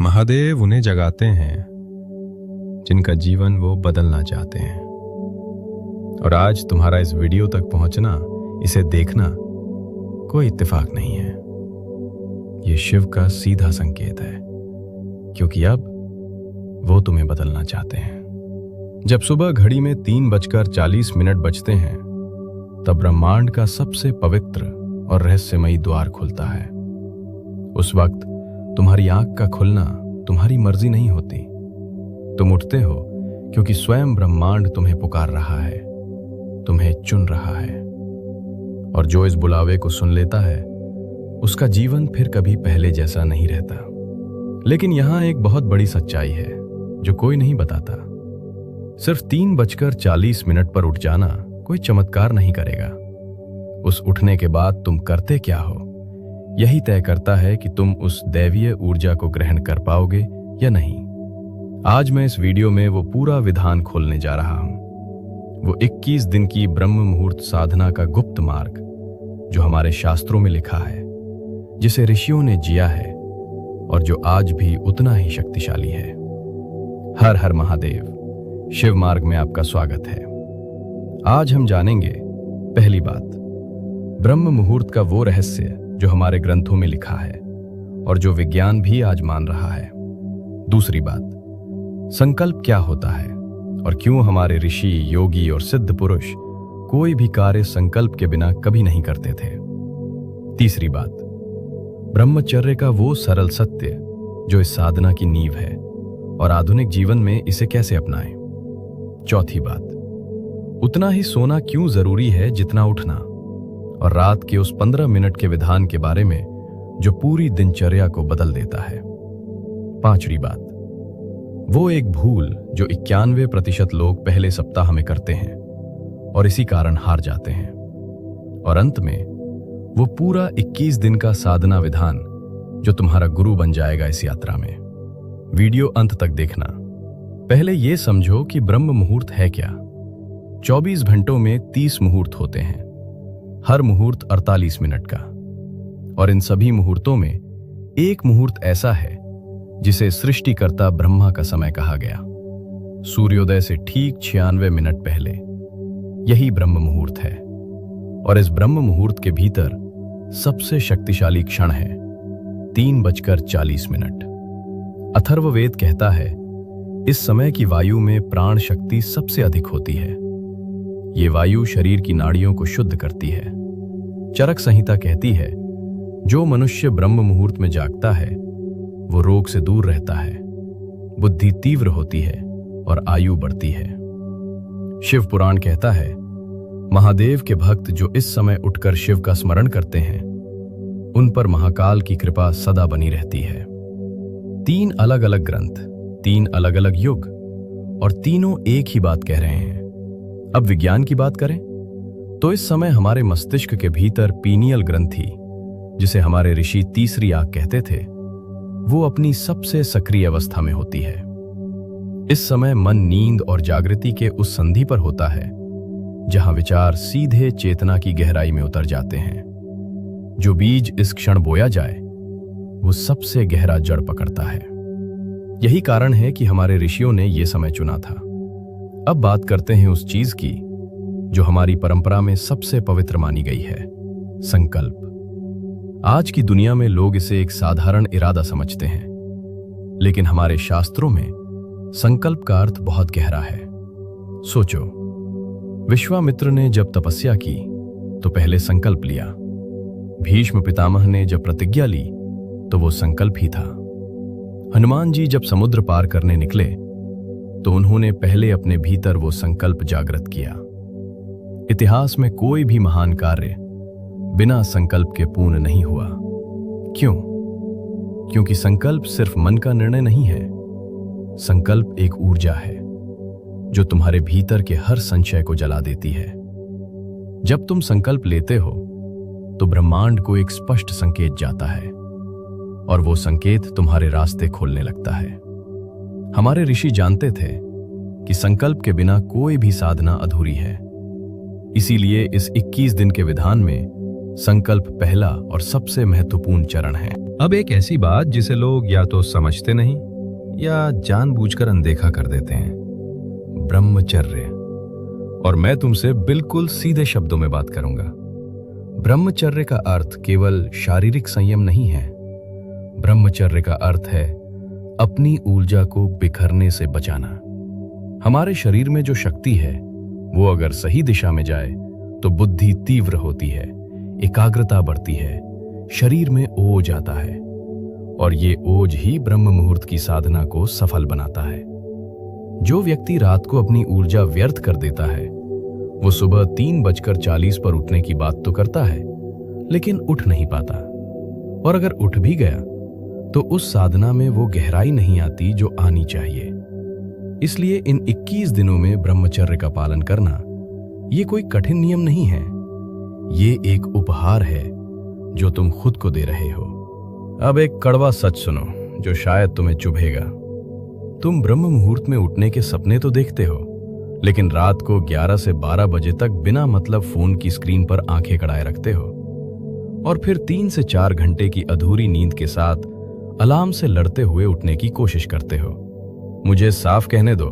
महादेव उन्हें जगाते हैं जिनका जीवन वो बदलना चाहते हैं। और आज तुम्हारा इस वीडियो तक पहुंचना, इसे देखना कोई इत्तेफाक नहीं है। ये शिव का सीधा संकेत है, क्योंकि अब वो तुम्हें बदलना चाहते हैं। जब सुबह घड़ी में 3:40 बजते हैं, तब ब्रह्मांड का सबसे पवित्र और रहस्यमयी द्वार खुलता है। उस वक्त तुम्हारी आंख का खुलना तुम्हारी मर्जी नहीं होती। तुम उठते हो क्योंकि स्वयं ब्रह्मांड तुम्हें पुकार रहा है, तुम्हें चुन रहा है। और जो इस बुलावे को सुन लेता है, उसका जीवन फिर कभी पहले जैसा नहीं रहता। लेकिन यहां एक बहुत बड़ी सच्चाई है जो कोई नहीं बताता। सिर्फ 3:40 पर उठ जाना कोई चमत्कार नहीं करेगा। उस उठने के बाद तुम करते क्या हो, यही तय करता है कि तुम उस दैवीय ऊर्जा को ग्रहण कर पाओगे या नहीं। आज मैं इस वीडियो में वो पूरा विधान खोलने जा रहा हूं, वो 21 दिन की ब्रह्म मुहूर्त साधना का गुप्त मार्ग जो हमारे शास्त्रों में लिखा है, जिसे ऋषियों ने जिया है और जो आज भी उतना ही शक्तिशाली है। हर हर महादेव, शिव मार्ग में आपका स्वागत है। आज हम जानेंगे, पहली बात, ब्रह्म मुहूर्त का वो रहस्य जो हमारे ग्रंथों में लिखा है और जो विज्ञान भी आज मान रहा है। दूसरी बात, संकल्प क्या होता है और क्यों हमारे ऋषि, योगी और सिद्ध पुरुष कोई भी कार्य संकल्प के बिना कभी नहीं करते थे। तीसरी बात, ब्रह्मचर्य का वो सरल सत्य जो इस साधना की नींव है और आधुनिक जीवन में इसे कैसे अपनाएं। चौथी बात, उतना ही सोना क्यों जरूरी है जितना उठना, और रात के उस 15 मिनट के विधान के बारे में जो पूरी दिनचर्या को बदल देता है। पांचवी बात, वो एक भूल जो 91% लोग पहले सप्ताह में करते हैं और इसी कारण हार जाते हैं। और अंत में वो पूरा 21 दिन का साधना विधान जो तुम्हारा गुरु बन जाएगा इस यात्रा में। वीडियो अंत तक देखना। पहले ये समझो कि ब्रह्म मुहूर्त है क्या। 24 घंटों में 30 मुहूर्त होते हैं, हर मुहूर्त 48 मिनट का। और इन सभी मुहूर्तों में एक मुहूर्त ऐसा है जिसे सृष्टिकर्ता ब्रह्मा का समय कहा गया। सूर्योदय से ठीक 96 मिनट पहले यही ब्रह्म मुहूर्त है। और इस ब्रह्म मुहूर्त के भीतर सबसे शक्तिशाली क्षण है 3:40। अथर्ववेद कहता है, इस समय की वायु में प्राण शक्ति सबसे अधिक होती है। ये वायु शरीर की नाड़ियों को शुद्ध करती है। चरक संहिता कहती है, जो मनुष्य ब्रह्म मुहूर्त में जागता है वो रोग से दूर रहता है, बुद्धि तीव्र होती है और आयु बढ़ती है। शिव पुराण कहता है, महादेव के भक्त जो इस समय उठकर शिव का स्मरण करते हैं, उन पर महाकाल की कृपा सदा बनी रहती है। 3 अलग अलग ग्रंथ, 3 अलग अलग युग, और तीनों एक ही बात कह रहे हैं। अब विज्ञान की बात करें तो इस समय हमारे मस्तिष्क के भीतर पीनियल ग्रंथि, जिसे हमारे ऋषि तीसरी आंख कहते थे, वो अपनी सबसे सक्रिय अवस्था में होती है। इस समय मन नींद और जागृति के उस संधि पर होता है जहां विचार सीधे चेतना की गहराई में उतर जाते हैं। जो बीज इस क्षण बोया जाए वो सबसे गहरा जड़ पकड़ता है। यही कारण है कि हमारे ऋषियों ने यह समय चुना था। अब बात करते हैं उस चीज की जो हमारी परंपरा में सबसे पवित्र मानी गई है, संकल्प। आज की दुनिया में लोग इसे एक साधारण इरादा समझते हैं, लेकिन हमारे शास्त्रों में संकल्प का अर्थ बहुत गहरा है। सोचो, विश्वामित्र ने जब तपस्या की तो पहले संकल्प लिया। भीष्म पितामह ने जब प्रतिज्ञा ली तो वो संकल्प ही था। हनुमान जी जब समुद्र पार करने निकले तो उन्होंने पहले अपने भीतर वो संकल्प जागृत किया। इतिहास में कोई भी महान कार्य बिना संकल्प के पूर्ण नहीं हुआ। क्यों? क्योंकि संकल्प सिर्फ मन का निर्णय नहीं है। संकल्प एक ऊर्जा है जो तुम्हारे भीतर के हर संशय को जला देती है। जब तुम संकल्प लेते हो तो ब्रह्मांड को एक स्पष्ट संकेत जाता है और वो संकेत तुम्हारे रास्ते खोलने लगता है। हमारे ऋषि जानते थे कि संकल्प के बिना कोई भी साधना अधूरी है। इसीलिए इस 21 दिन के विधान में संकल्प पहला और सबसे महत्वपूर्ण चरण है। अब एक ऐसी बात जिसे लोग या तो समझते नहीं या जानबूझकर अनदेखा कर देते हैं, ब्रह्मचर्य। और मैं तुमसे बिल्कुल सीधे शब्दों में बात करूंगा। ब्रह्मचर्य का अर्थ केवल शारीरिक संयम नहीं है। ब्रह्मचर्य का अर्थ है अपनी ऊर्जा को बिखरने से बचाना। हमारे शरीर में जो शक्ति है वो अगर सही दिशा में जाए तो बुद्धि तीव्र होती है, एकाग्रता बढ़ती है, शरीर में ओज आता है और ये ओज ही ब्रह्म मुहूर्त की साधना को सफल बनाता है। जो व्यक्ति रात को अपनी ऊर्जा व्यर्थ कर देता है वो सुबह 3:40 पर उठने की बात तो करता है लेकिन उठ नहीं पाता, और अगर उठ भी गया तो उस साधना में वो गहराई नहीं आती जो आनी चाहिए। इसलिए इन 21 दिनों में ब्रह्मचर्य का पालन करना ये कोई कठिन नियम नहीं है, ये एक उपहार है जो तुम खुद को दे रहे हो। अब एक कड़वा सच सुनो जो शायद तुम्हें चुभेगा। तुम ब्रह्म मुहूर्त में उठने के सपने तो देखते हो, लेकिन रात को 11 से 12 बजे तक बिना मतलब फोन की स्क्रीन पर आंखें गड़ाए रखते हो और फिर 3 से 4 घंटे की अधूरी नींद के साथ अलार्म से लड़ते हुए उठने की कोशिश करते हो। मुझे साफ कहने दो,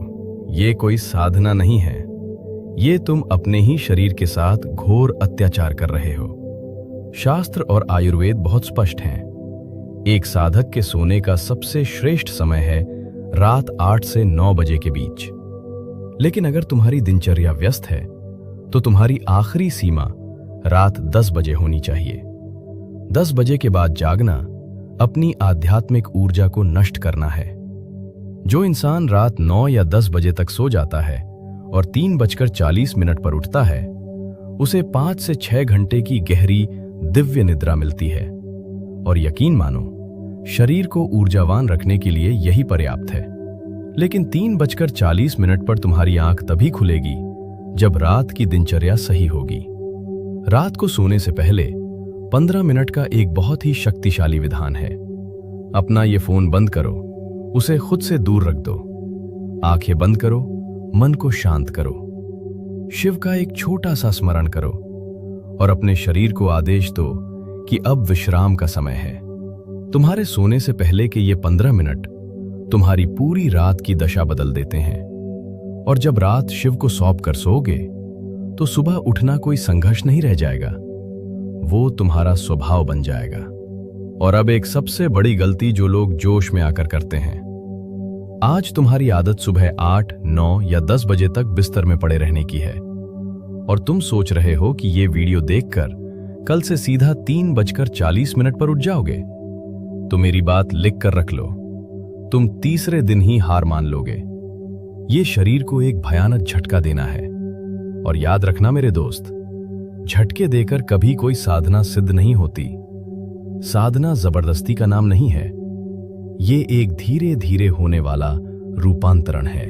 ये कोई साधना नहीं है, ये तुम अपने ही शरीर के साथ घोर अत्याचार कर रहे हो। शास्त्र और आयुर्वेद बहुत स्पष्ट हैं। एक साधक के सोने का सबसे श्रेष्ठ समय है रात 8 से 9 बजे के बीच। लेकिन अगर तुम्हारी दिनचर्या व्यस्त है तो तुम्हारी आखिरी सीमा रात 10 बजे होनी चाहिए। 10 बजे के बाद जागना अपनी आध्यात्मिक ऊर्जा को नष्ट करना है। जो इंसान रात 9 या 10 बजे तक सो जाता है और 3:40 पर उठता है उसे 5 से 6 घंटे की गहरी दिव्य निद्रा मिलती है, और यकीन मानो शरीर को ऊर्जावान रखने के लिए यही पर्याप्त है। लेकिन 3:40 पर तुम्हारी आंख तभी खुलेगी जब रात की दिनचर्या सही होगी। रात को सोने से पहले 15 मिनट का एक बहुत ही शक्तिशाली विधान है। अपना ये फोन बंद करो, उसे खुद से दूर रख दो, आंखें बंद करो, मन को शांत करो, शिव का एक छोटा सा स्मरण करो और अपने शरीर को आदेश दो कि अब विश्राम का समय है। तुम्हारे सोने से पहले के ये 15 मिनट तुम्हारी पूरी रात की दशा बदल देते हैं, और जब रात शिव को सौंप कर सोओगे तो सुबह उठना कोई संघर्ष नहीं रह जाएगा, वो तुम्हारा स्वभाव बन जाएगा। और अब एक सबसे बड़ी गलती जो लोग जोश में आकर करते हैं। आज तुम्हारी आदत सुबह 8, 9 या 10 बजे तक बिस्तर में पड़े रहने की है, और तुम सोच रहे हो कि ये वीडियो देखकर कल से सीधा 3:40 पर उठ जाओगे। तो मेरी बात लिख कर रख लो, तुम तीसरे दिन ही हार मान लोगे। ये शरीर को एक भयानक झटका देना है, और याद रखना मेरे दोस्त, झटके देकर कभी कोई साधना सिद्ध नहीं होती। साधना जबरदस्ती का नाम नहीं है, ये एक धीरे धीरे होने वाला रूपांतरण है।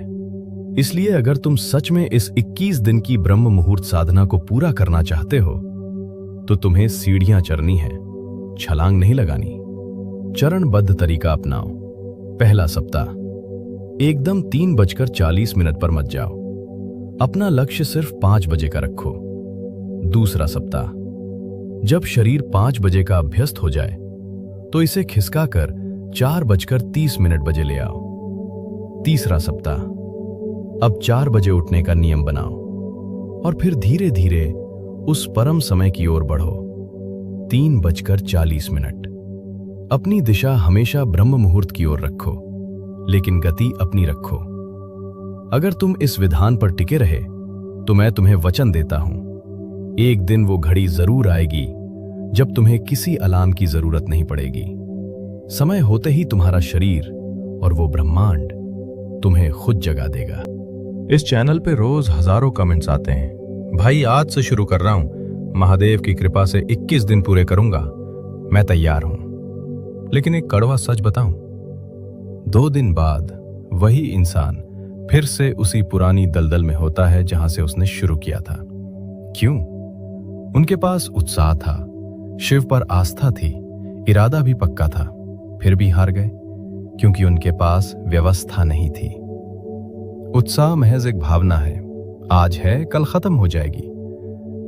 इसलिए अगर तुम सच में इस 21 दिन की ब्रह्म मुहूर्त साधना को पूरा करना चाहते हो तो तुम्हें सीढ़ियां चढ़नी है, छलांग नहीं लगानी। चरणबद्ध तरीका अपनाओ। पहला सप्ताह, एकदम 3:40 पर मत जाओ, अपना लक्ष्य सिर्फ 5 बजे का रखो। दूसरा सप्ताह, जब शरीर 5 बजे का अभ्यस्त हो जाए तो इसे खिसकाकर 4:30 बजे ले आओ। तीसरा सप्ताह, अब 4 बजे उठने का नियम बनाओ और फिर धीरे धीरे उस परम समय की ओर बढ़ो, 3:40। अपनी दिशा हमेशा ब्रह्म मुहूर्त की ओर रखो, लेकिन गति अपनी रखो। अगर तुम इस विधान पर टिके रहे तो मैं तुम्हें वचन देता हूं, एक दिन वो घड़ी जरूर आएगी जब तुम्हें किसी अलार्म की जरूरत नहीं पड़ेगी। समय होते ही तुम्हारा शरीर और वो ब्रह्मांड तुम्हें खुद जगा देगा। इस चैनल पे रोज हजारों कमेंट्स आते हैं, भाई आज से शुरू कर रहा हूं, महादेव की कृपा से 21 दिन पूरे करूंगा, मैं तैयार हूं। लेकिन एक कड़वा सच बताऊं, 2 दिन बाद वही इंसान फिर से उसी पुरानी दलदल में होता है जहां से उसने शुरू किया था। क्यों? उनके पास उत्साह था, शिव पर आस्था थी, इरादा भी पक्का था, फिर भी हार गए क्योंकि उनके पास व्यवस्था नहीं थी। उत्साह महज एक भावना है, आज है कल खत्म हो जाएगी,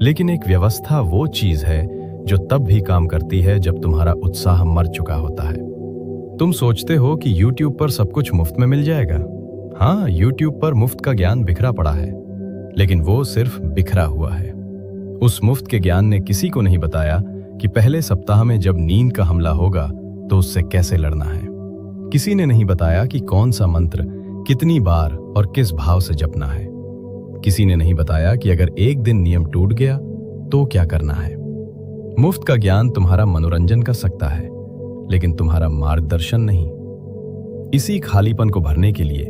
लेकिन एक व्यवस्था वो चीज है जो तब भी काम करती है जब तुम्हारा उत्साह मर चुका होता है। तुम सोचते हो कि YouTube पर सब कुछ मुफ्त में मिल जाएगा। हाँ, YouTube पर मुफ्त का ज्ञान बिखरा पड़ा है, लेकिन वो सिर्फ बिखरा हुआ है। उस मुफ्त के ज्ञान ने किसी को नहीं बताया कि पहले सप्ताह में जब नींद का हमला होगा तो उससे कैसे लड़ना है। किसी ने नहीं बताया कि कौन सा मंत्र कितनी बार और किस भाव से जपना है। किसी ने नहीं बताया कि अगर एक दिन नियम टूट गया तो क्या करना है। मुफ्त का ज्ञान तुम्हारा मनोरंजन कर सकता है, लेकिन तुम्हारा मार्गदर्शन नहीं। इसी खालीपन को भरने के लिए,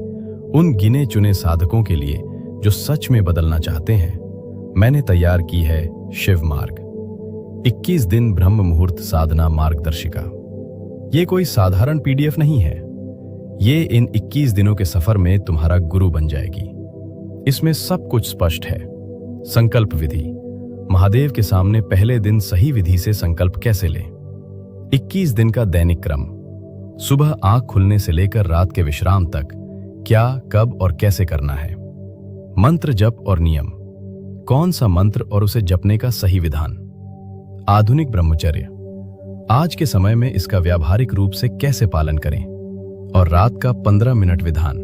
उन गिने चुने साधकों के लिए जो सच में बदलना चाहते हैं, मैंने तैयार की है शिव मार्ग 21 दिन ब्रह्म मुहूर्त साधना मार्गदर्शिका। ये कोई साधारण PDF नहीं है। ये इन 21 दिनों के सफर में तुम्हारा गुरु बन जाएगी। इसमें सब कुछ स्पष्ट है। संकल्प विधि, महादेव के सामने पहले दिन सही विधि से संकल्प कैसे लें। 21 दिन का दैनिक क्रम, सुबह आंख खुलने से लेकर रात के विश्राम तक क्या, कब और कैसे करना है। मंत्र जप और नियम, कौन सा मंत्र और उसे जपने का सही विधान। आधुनिक ब्रह्मचर्य, आज के समय में इसका व्यावहारिक रूप से कैसे पालन करें। और रात का 15 मिनट विधान,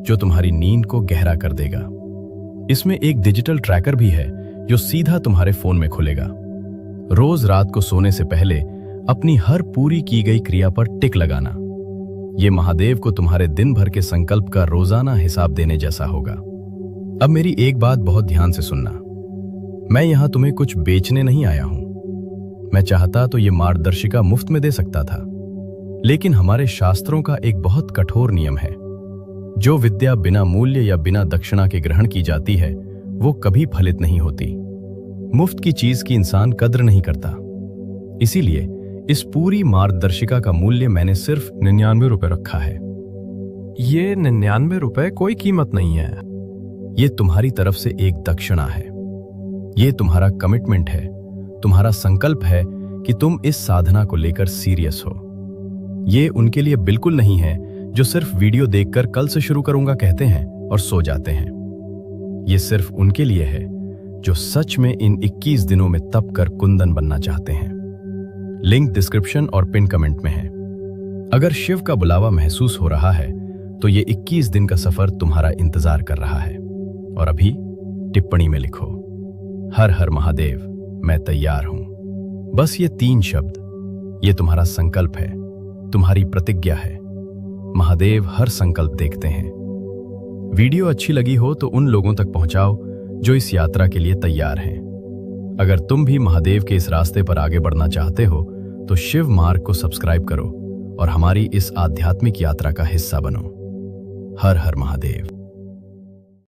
जो तुम्हारी नींद को गहरा कर देगा। इसमें एक डिजिटल ट्रैकर भी है जो सीधा तुम्हारे फोन में खुलेगा। रोज रात को सोने से पहले अपनी हर पूरी की गई क्रिया पर टिक लगाना। यह महादेव को तुम्हारे दिन भर के संकल्प का रोजाना हिसाब देने जैसा होगा। अब मेरी एक बात बहुत ध्यान से सुनना। मैं यहां तुम्हें कुछ बेचने नहीं आया हूं। मैं चाहता तो ये मार्गदर्शिका मुफ्त में दे सकता था, लेकिन हमारे शास्त्रों का एक बहुत कठोर नियम है। जो विद्या बिना मूल्य या बिना दक्षिणा के ग्रहण की जाती है वो कभी फलित नहीं होती। मुफ्त की चीज की इंसान कद्र नहीं करता। इसीलिए इस पूरी मार्गदर्शिका का मूल्य मैंने सिर्फ 99 रुपए रखा है। ये 99 रुपए कोई कीमत नहीं है। ये तुम्हारी तरफ से एक दक्षिणा है। ये तुम्हारा कमिटमेंट है, तुम्हारा संकल्प है कि तुम इस साधना को लेकर सीरियस हो। ये उनके लिए बिल्कुल नहीं है जो सिर्फ वीडियो देखकर कल से शुरू करूंगा कहते हैं और सो जाते हैं। ये सिर्फ उनके लिए है जो सच में इन 21 दिनों में तप कर कुंदन बनना चाहते हैं। लिंक डिस्क्रिप्शन और पिन कमेंट में है। अगर शिव का बुलावा महसूस हो रहा है तो ये 21 दिन का सफर तुम्हारा इंतजार कर रहा है। और अभी टिप्पणी में लिखो, हर हर महादेव, मैं तैयार हूं। बस ये 3 शब्द, ये तुम्हारा संकल्प है, तुम्हारी प्रतिज्ञा है। महादेव हर संकल्प देखते हैं। वीडियो अच्छी लगी हो तो उन लोगों तक पहुंचाओ जो इस यात्रा के लिए तैयार हैं। अगर तुम भी महादेव के इस रास्ते पर आगे बढ़ना चाहते हो तो शिव मार्ग को सब्सक्राइब करो और हमारी इस आध्यात्मिक यात्रा का हिस्सा बनो। हर हर महादेव।